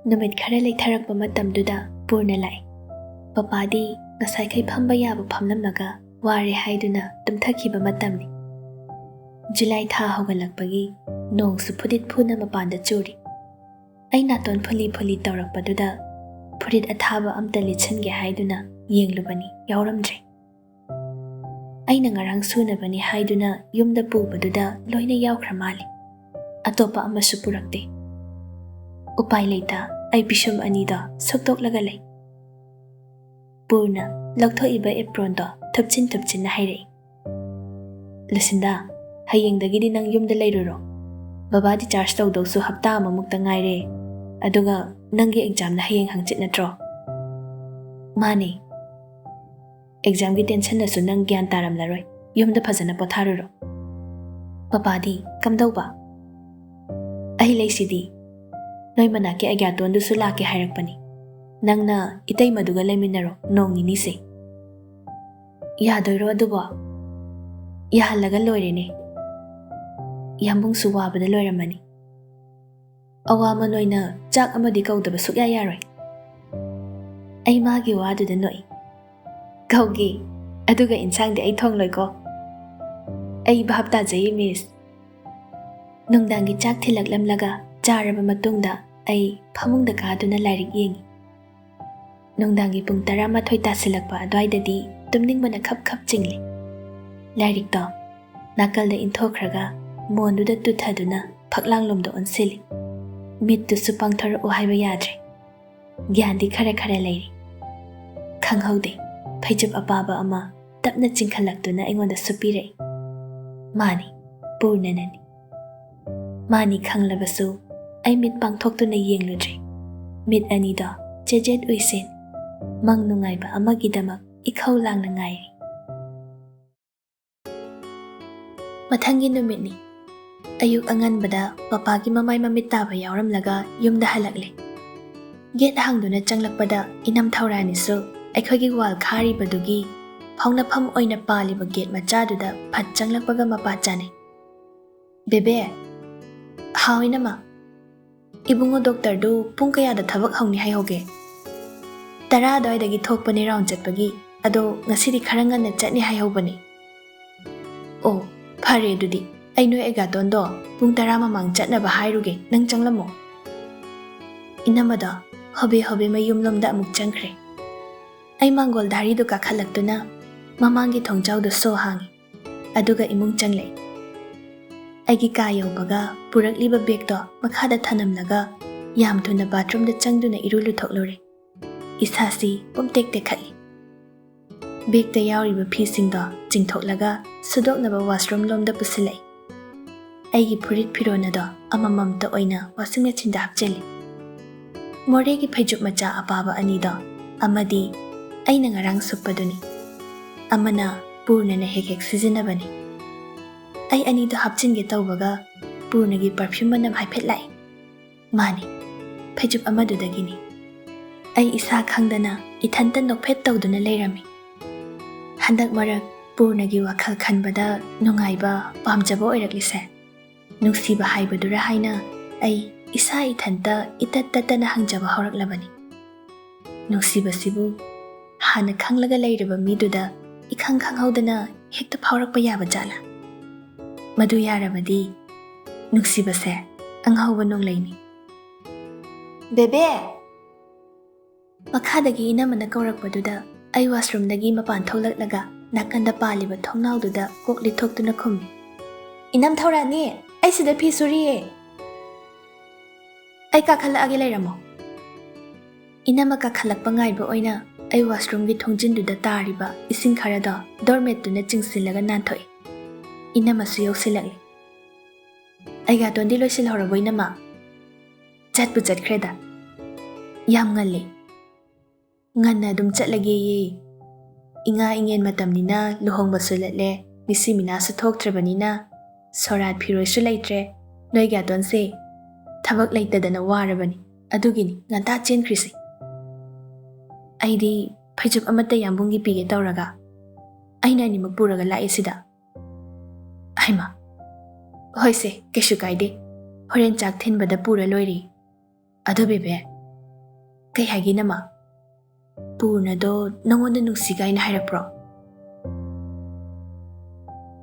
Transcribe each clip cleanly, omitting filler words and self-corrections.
Numit khara leitharakpa matamduda purna lai. Papadi ngasai kai phamba yaba phamlamlaga ware haiduna tumthakiba matamni. July tha hogalakpagi nong su phudit phuna mapanda churi. Ai naton phuli tawrakpaduda phudit athaba amta litchange haiduna yenglubani yauramdre. Aina ngarang sunabani haiduna yumda pubaduda loina yaukhra mali. Atopa amasu purakte. Upai leita ai pishum anida soktoklaga lai. Purna lakthoiba apron do thupchin na hairei. Lucinda, hayengdagidi nang yumda leiruro. Babadi charge tawdawsu hapta amamukta ngaire. Aduga nangi exam na hayeng hangchit natro. Mani. Exam gi tension nasu nang gyan taramlaroi. Yumda phajana potharuro. Papadi kamdauba. Ai leisidi. Noi manaki agyatondusu lake hairakpani. Nangna itay maduga laiminaro nong ninise. Yadoiro adubo. Yahalaga loirene. Yambung suwabada loiramani. Awama noina jak amadi kaudaba sukya yaroi. Ay magi waduda noi. Kaugi, aduga insang di ay thongloi ko. Ay bahapta jayi miss. Nungdangi jak thilaklamlaga jaraba matungda ay phamungda kaduna lairik yengi. Nungdangi pung 12 tasilakpa adwaidadi tumningbana khap chingli. Lairik to nakalda inthokraga monduda tuthaduna phaklanglomda onsili. Mittu supangthar o haiba yadre. Gyandi khare leiri. Khanghaude phaijab apaba ama tapna chingkhalaktuna aingonda supirei. Mani purnanani. Mani khanglabasu ai mit pangthoktuna yengludre. Mit anida jejet uisen mangnungaiba amagidamak ikhau langna ngairi. Mathangi numitni ayuk anganbada papagi mamai mamit taba yauramlaga yumda halakle. Get hangduna changlakpada inam thaurani su aikhogi wal khari badugi phawna pham oina paliba get machaduda phat changlakpaga mapa chane. Bebe hawina ma ibungo doctor du pung kaya da thabak hawni haihoge. 10 adwaidagi thokpani round chatpagi ado ngasidi kharangan na chatni haihobani. Oh phare dudi ai noi egatondo pung 10 mamang chatnaba hairuge nang changlamo. Inamada hobe mayumlomda amuk changkhre. Ai mangol dhari du kakhalaktuna mamangi thongjaw du so hangi. Aduga imung changlei. Aigi ka yaubaga purakliba bag do makhada thanamlaga yam thuna bathroom da changduna irulu thoklore. Isasi pumtek khali. Bag da yauriba phising do chingthoklaga sudoknaba washroom lomda pusilai. Aigi purit phirona do amamamta oina washing machine da hapcheli. Moregi phaijup macha apaba ani do amadi aina ngarang suppaduni. Amana purnana hek sizinabani. Ai ani do hapchinge tawbaga purnagi perfume manam haiphet lai. Mani phaijup amadu dagini. Ai isa khangdana ithanta nokphet tawduna leirami. Handak marak purnagi WakhaL khanbada nungaiba pamjaba oiraklise. Nungsiba haibadura haina ai isa ithanta itattatana hangjaba horaklabani. Nungsiba sibu hana khanglaga leiraba miduda ikhang khanghaudana hekta phaurakpa yaba jala. Madu yarabadi nungsiba se anghauba nonglaini. Bebe makhadagi inamana kaurakpaduda ai washroom dagi mapan tholaklaga nakanda paliba thongnaududa kokli thoktuna khummi. Inam thaurani ai sida phi suriye. Ai kakhala age leiramo. Inama kakhalakpa ngaiba oina ai washroom gi thongjinduda tariba ising kharada doormat tuna chingsilaga nanthoi. Inama su yausilakle. Ai ga tondi loisil horabo inama. Chatpu chatkreda. Yam ngalle. Nganna dum chatlage ye. Inga ingen matamnina luhongba sulatle misi mina su thoktrabanina sorat phiroi su leitre noi ga tonse thabak leitadana warabani adugini nganta chenkrisi. Aidi phaijup amata yambungi pige tawraga aina ni mapuraga laisida. Aima hoise keshu kaide horen chak thinbada pura loiri. Ado bebe Kay hagi nama? Purnado nangonda nungsigay na hairapro.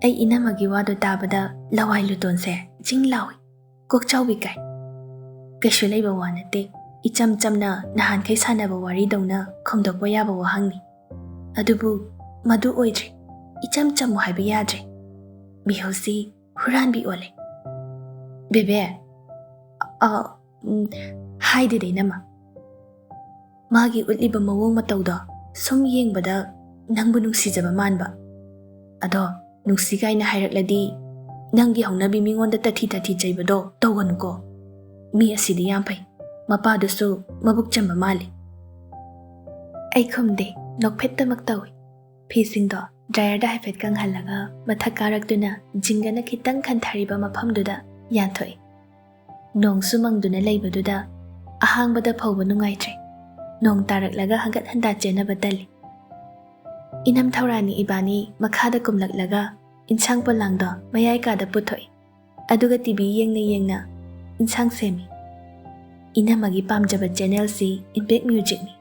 Ay inamagi wado tabada laway luton se jing lawi. Kok chaw bikay. Kaysu layba wanate icham cham na nahan kay sana ba wari daw na kumdokwa yaba wahangni. Adubu madu oidre. Icham cham mo haiba yadre. Bihosi huran bi ole. Bebe. Hai de nama. Magi utliba mawong matawda sum yengbada nangbu nungsijaba manba. Ado nungsigay na hairakladi nanggi haunabi mingonda tathi jaybado tawganuko. Mi asidi yampay. Mapadusu mabuk chamba mali. Ay kumde nokpetta magtawi. Pising do dryer da haifet kang halaga mathakarak duna jingana kitang kanthariba maphamduda yanthoi. Nong sumang duna laybaduda ahang bada phawba nungaitre. Nong taraklaga hagat handa jena badali. Inam thaurani ibani makhada kumlaklaga insang palangdo mayay kada puthoi. Aduga TV yengna insang semi. Inamagi pamjaba channel si Impact Music ni.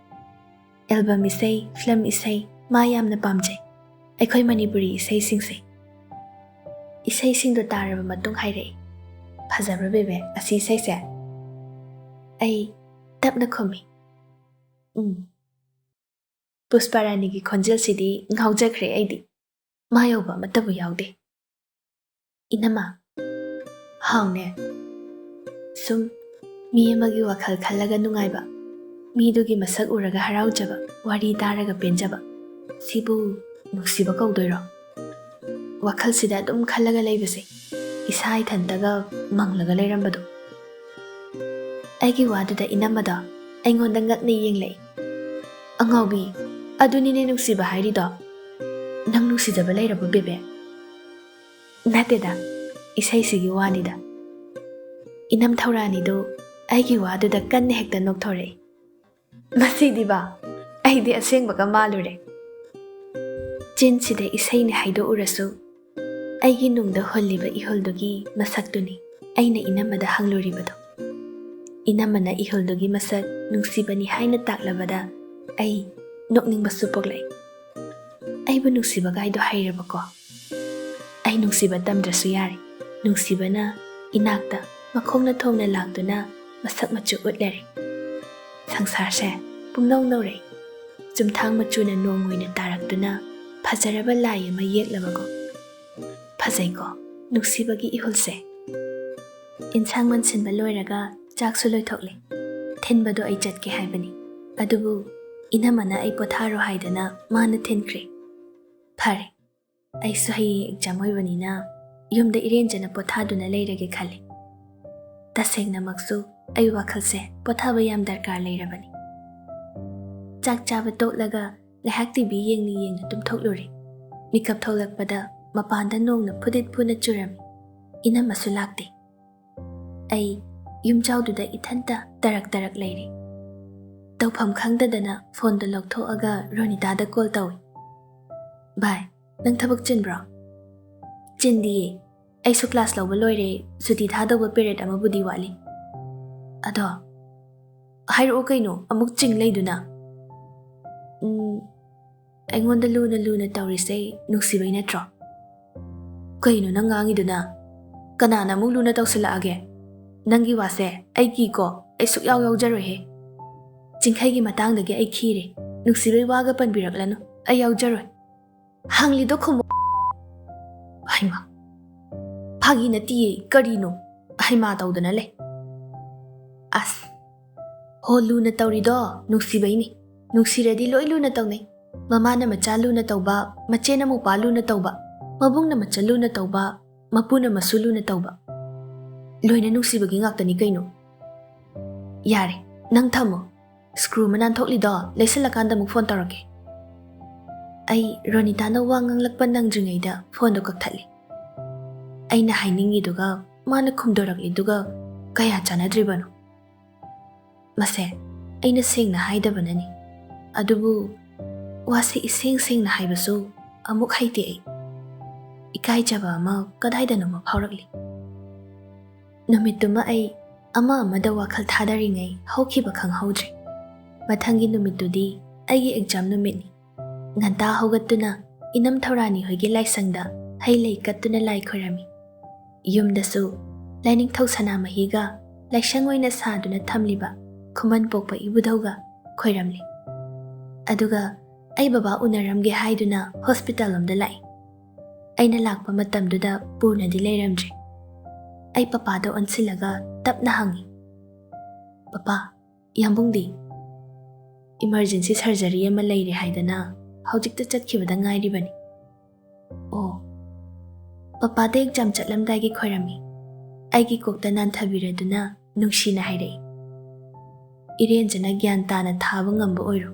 Album isay, film isay, mayam na pamjay. Aikoy Manipuri isay singse. Isay singdo taraba matung hayray. Phazabra bebe asi isay se. Ay tap na kumi. Pusparani gi khonjel sidi ngawjakre aidi. Mayoba matabu yawde. Inama. Haune. Sum mi amagi wakhal khalaga nungaiba. Midugi masak uraga haraujaba, wari taraga penjaba. Sibu nuksiba kaudoiro. Wakhal sida adum khalaga laibase. Isa ithantaga manglaga lairambado. Aigi waduda inamada aingonda ngakna yenglay. Angawbi, adunine nuksiba hairido. Nang nuksijaba lairabo bebe. Nateda, isay sigi wanida. Inam thauranido aigi waduda kanne hekta nokthore. Masidi ba? Aidi asengbaga malure. Jinsida isay ni haido urasu. Aigi nungda holliba iholdogi masaktuni. Aina inamada hangluribado. Inamana iholdogi masak nungsibani haina taklabada. Ay nokning masupoglay. Ayba nungsiba gaido hairabako. Ay nungsiba tamdrasu yari. Nungsiba na inakta makhong na thong na lagduna masak machu utlere. Sangsarse pumnong nore. Jumthang machu na nongoi na tarakduna phazaraba lai ama yeklabago. Phazai ko nuksibagi ihulse. Insang mansinba loiraga chaksu loithokle. Thenbado ay chatke haibani. Adubu inamana ay potharo haidana mana thenkre. Phare. Ay suhayi exam hoibanina yumda irenjana pothaduna leirage khale. Tasengna maksu ay wakhalse pothaba yam darkar leirabani. Chak chaba toklaga ngahak TV yengna tumthoklure. Mikap tholakpada mapanda nongna phudit phuna churami. Inamasu lakte. Ay yumchawduda ithanta tarak leiri. Tawpham khangdadana phone da lokthoaga Ronita call tawi. Bye, nang thabak chinbro? Chindiye. Ay su class lawba loire suti thadawba period amabudi wali. Ado hairo kaino amuk ching leiduna. Aingonda luna tawrise nuksibay natro. Kaino nang ngangiduna. Kanana mung luna tawsilaage. Nangi wase ay kiko ay sukyaw yawjaroy. Jingkhaygi matangdagi ay khire. Nuksibay waga panbiraklano ay yawjaroy. Hanglido khumo. Haima. Phagi na tiye karino. Haima tawdana le. As. Ho luna tawrido nuksibay ni. Nuksiradi loy luna tawnay. Mama na macha luna tawba, mache na mupa luna tawba. Mabung na macha luna tawba, mapu na masu luna tawba. Loy na nuksibagi ngaktani kaino. Yare, nang thamo. Screw manan thoklido, laysalakanda muk phone tarake. Ay Ronita na wangang lakpan nang dringayda phone do kakthali. Ay na hainingiduga mana khumdorakliduga kaya chanadribano. Mase ay na sengna haidabanani. Adubu wasi iseng na haibasu amuk haiti ay. Ikay jaba ama kadayda no mapawrakli. Namituma ay ama amada WakhaL tadaringay hawkiba khang hawdre. Mathangi numitudi aigi exam numitni. Nganta haugattuna inam thaurani hoigi laisangda hai lei kattuna lai khoirami. Yumdasu laining thau sana mahiga laisang oina saduna thamliba khuman pokpa ibudauga khoiramli. Aduga ai baba unaramge haiduna hospital omda lai. Aina lakpa matamduda purnadi leiramdre. Ai papa da onsilaga tapna hangi. Papa, yambungdi. Emergency surgery ama leire haidana haujikta chatkibada ngairibani. Oh. Papa da exam chatlamdagi khoirami. Aigi kokta nanthabiraduna nungsina hairei. Irenjana gyan tana thaba ngamba oiro.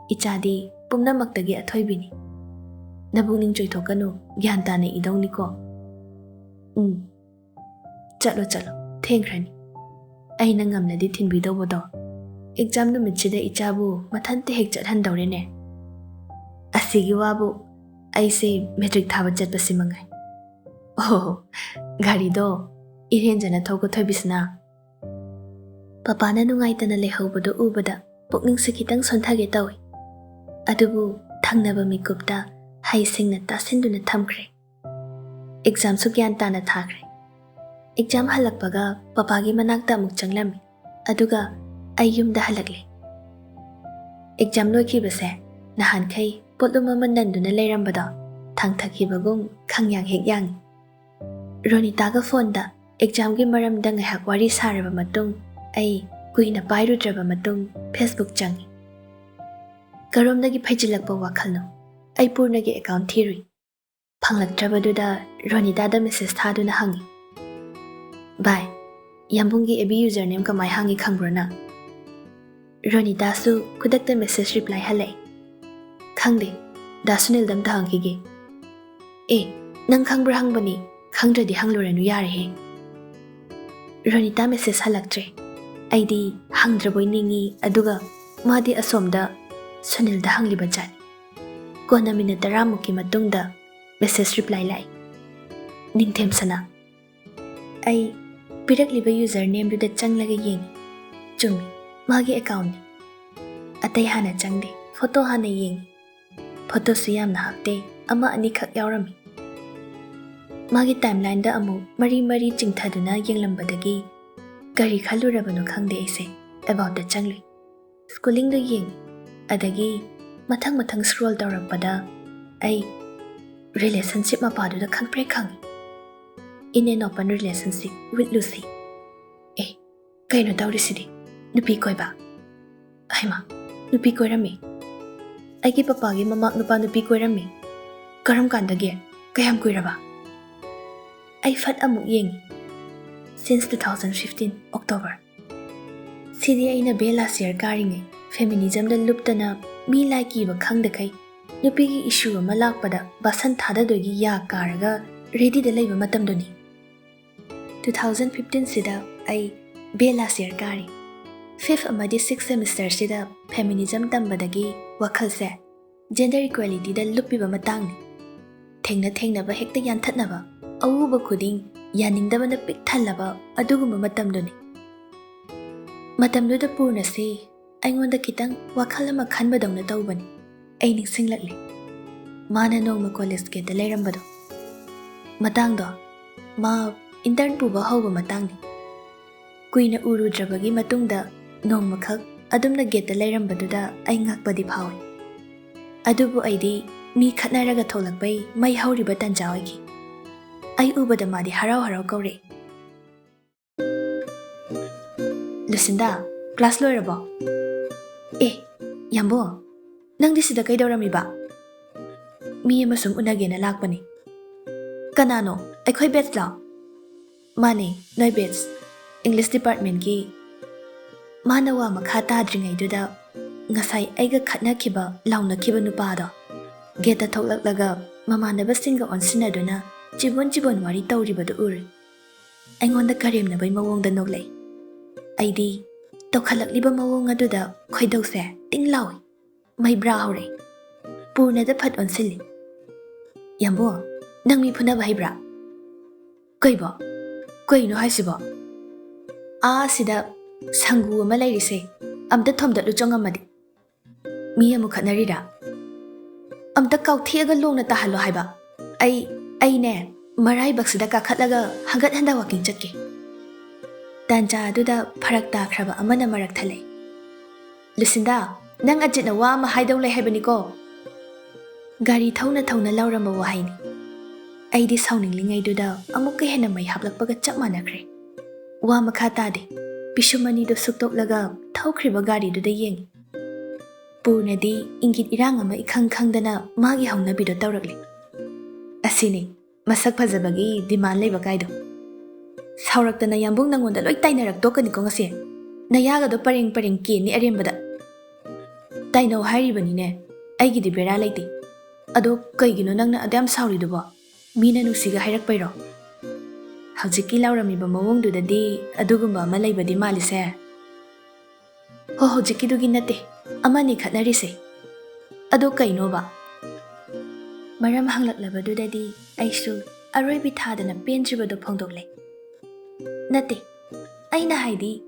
Ichadi pumnamaktagi athoibini. Nabungning choithokanu gyan tana idawniko. Chalo, thengrani. Aina ngamnadi thinbidawado. Exam numitchida ichabu mathante hek chathandawrene. Asigi wabu aise metric thaba chatpasi mangai. Oh, garido irenjana thogo thoibisna. Papa na nungaitana lehobado ubada pukning se kitang sonthage tawi. Adubu thangnaba mikupta haisingna tasinduna thamkre. Exam su gyan tana thakre. Exam halakpaga papagi manakta amuk changlami. Aduga ai yumda halakle. Exam loikibase nahankai potlum ama nanduna leirambada thangthakibagum khangyang hek yang. Ronitaga fonda exam gi maramda ngahak wari saraba matung ai kuina pairudraba matung Facebook changi. Karomdagi phajilakpa wakhalno ai purnagi account thirui. Phanglaktrabaduda Ronitada message thaduna hangi. Bye. Yambungi AB username kamai hangi khangrona. Ronita su kudakta message reply halai. Khangde, Dasunil dam tahangkige. Nang khangbra hangbani, khangradi hangloranu yare he. Ronita message halaktre. Aidi hangdraboy ningi aduga madi asomda Sunil da hangliba jani. Kona minute 10 muki matungda message reply lai. Ningthem sana. Ai pirakliba username duda changlaga yengi. Chumi, magi account ni. Atay hana changde, photo hana yengi. Photo suyam na hapte, ama ani khak yaurami. Magi timeline da amu mari chingthaduna yenglambadagi gari khalurabano khangde aise about the changlui. Schooling do yengi. Adagi mathang scroll tawrakpada ai relationship mapaduda khangpre khangi. In an open relationship with Lucy. Kaino tawrisidi nupi koiba. Aima, nupi koirami. Aigi Papagi Mamaknupa nupi koirami. Karam kandage kayam koiraba. Ai fat amuk yengi. Since 2015 October. Sidi aina be last year karingai feminism da luptana mi laiki ba khangda kai nupi gi issue ama lakpada basan thada dogi ya karaga ready da laiba matam doni. 2015 sida ai be last year kari 5th amadi 6th semester sida feminism tambadagi WakhaL se gender equality da lupiba matang ni. Thengna ba hekta yanthatnaba awuba khuding yaningdaba na pik thallaba adugumba matam doni. Matamduda purna se aingonda kitang WakhaL ama khanbadawna tawbani. Ai ningsinglakli. Mana nongma college ke da leirambado. Matangdo ma intern puba hauba matangni. Kuina urudrabagi matungda nongma khak adumna get da leirambadudha ai ngakpadi phawi. Adubu aidi mi khatnaraga tholakbai mai hauriba tanja oigi. Ai ubada madi harau kaure. Lucinda, class loirabo. Yambo, nang disida kaidawramiba. Mi amasum unagena lakpani. Kanano, aikhoi batch la. Mane, noi batch. English department ki. Manawa makha tadringaiduda ngasai aiga khatnakiba launakhiba nupada. Geta thoklaklaga mamanabasinga onsinaduna jibon wari tawribadu uri. Aingonda karemnabai mawongda noklei. Aidi tokhalakliba mawong aduda khoidause tinglawi. May bra hore. Purna da phat onsili. Yambo, nang mi phuna bhai bra. Koi no haisibo. Sida sangu ama lairise Amta thomdatlu chongamadi. Mi amu khatnarira. Amta kauthega longna tahalo haiba. Ai ne marai baksida kakhatlaga hangat handa walking chatke. Tanja aduda pharak takraba amana marak thalai. Lucinda, nang ajitna wa ama haidau lai haibani ko. Gari thauna lauramba wahaini. Aidi sauninglingai duda amukka hena mai haplakpaga chap manakre. Wa makha tade. Pishumani do suktoklaga thaukhriba gari duda yengi. Purnadi ingit irang ama ikhang khangdana magi hauna bido tawrakli. Asini masak phajabagi diman leiba kaido. Sauraktana yambung nangonda loi tainarak tokani ko ngase. Nayaga do pareng ke ni arembada. Tainau hairibani ne. Aigi di bera laiti. Ado kaigino nangna adam sauri duba. Mina nusiga hairakpairo. Haujiki lauramiba mawongdudadi adugumba ama leibadi malise. Hojiki dugi nate. Amani khatnarise. Ado kainoba. Maram hanglaklabadudadi aisu aroibi thadana penjibado phongdoklei. Nate. Aina haidi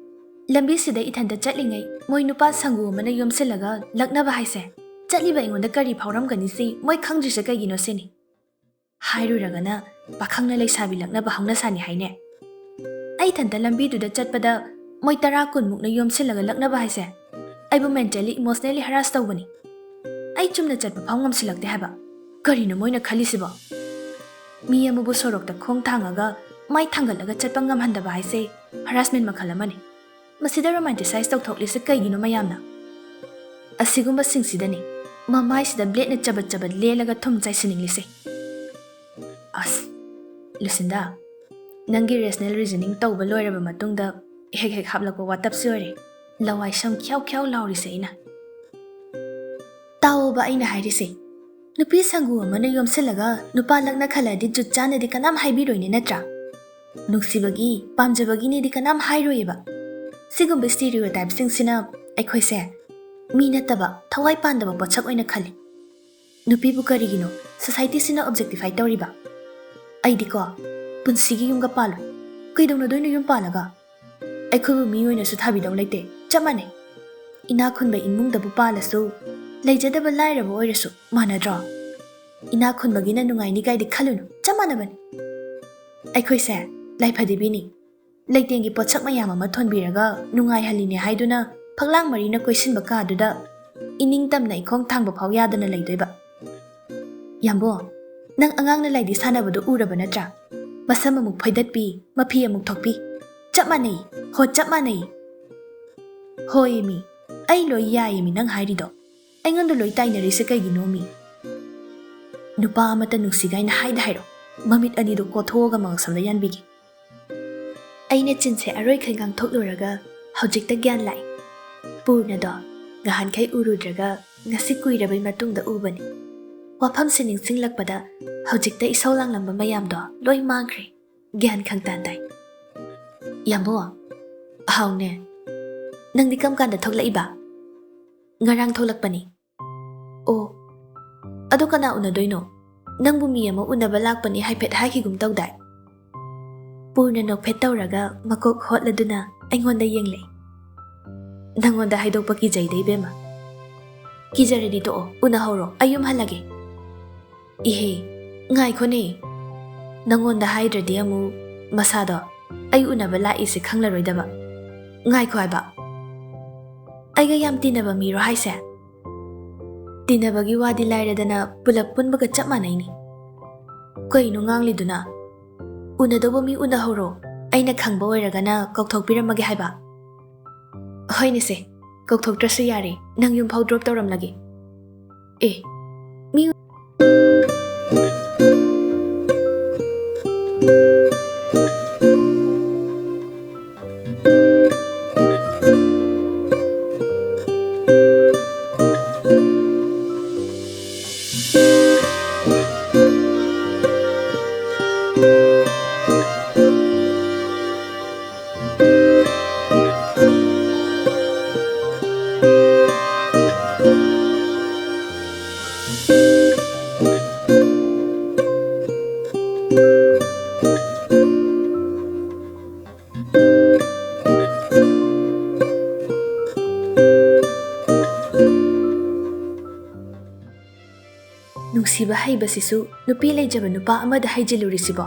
lambi sida ithanda chatlingai moi nupa sangu amana yomsilaga laknaba haise. Chatliba ingonda kari phauramgani si moi khangjise kaigino sini. Hairuragana pakhangna leisabi laknaba hauna sani haine. Ai thanda lambi duda chatpada moi tara kun mukna yomsilaga laknaba haise. Aibu mentally emotionally harass tawbani. Ai chumna chatpa phangam silakte haba. Karino moina khalisiba. Mi amubu sorokta khong thangaga mai thangalaga chatpa ngamhandaba haise harassment makhalamani. Masida romanticize tawthoklise kaigino mayamna. Asigumba singsidani mamai sida blade na chabat lelaga thum chaisininglisei. As Lucinda, nangi rational reasoning tawba loiraba matungda hek haplakwa watap siore. Lawai sam kyaw laurise ina. Taoba aina hairise. Nupi sangu amana yomsilaga nupa lakna khaladi jutchana di kanam haibiroine natra. Nuksibagi pamjabagi ni di kanam hairoyeba. Sigumba stereotype singsina aikhoise mi nataba thawai pandaba pochak oina khali. Nupi bu karigino society sina objectify tawriba. Aidiko punsigi yumga palo. Kaidongna doina yum palaga. Aikhubu mi oina su thabidaw leite. Chamane. Ina khunba imungda bu palasu. Leijadaba lairaba oirasu manadra. Ina khunbagina nungaini gaidi khalunu. Chamanabani. Aikhoise laiphadibini. Leitengi pochak mayama mathonbiraga nungai haline haiduna phaglang marina koisinba kaduda ining tamna ikhong thangba phau yadana leidoiba. Yambo, nang angangna laidi sanabadu uraba natra. Masam amuk phoidatpi, mafi amuk thokpi. Chap manei, ho chap manei. Hoi mi, ai loi yai mi nang hairido. Ai ngonda loi tainarise kaigino mi. Nupa amata nuksigaina haida hairo. Mamit anido kothoga mangsamda yanbigi. Aina chinse aroi khangang thokluraga hojikta gyan lai. Purna do gahan khai urudraga ngasi kuirabai matungda ubani. Wafam sining singlakpada hojikta isaulang lamba mayam do loi mangkhre. Gyan khangtan dai. Yambo, haune. Nang di kam kanda thoklaiba. Ngarang tholakpani. O. Ado kana unadoino. Nang bumi ama unaba lakpani haipet haikigum tawdai. Purna nokphet tawraga makok hotladuna aingonda yenglei. Nangonda haidokpa kijaidai bema. Kijaredi to una horo ayum halage. Ihe, ngai khone. Nangonda haidradi amu masado ay unaba laise khanglaroidaba. Ngai khwaiba. Aiga yam tinaba miro haise. Tinabagi wadi lairadana pulap punbaga chap manaini. Kaino ngangliduna. Unadoba mi unahoro aina khangba oiragana kokthokpiramage haiba. Hoinise, kokthoktrasu yare nang yum phau drop tawramlage. Mi Nungsiba haibasisu nupi ꯂꯩꯖꯕ nupa amada haijilurisibо?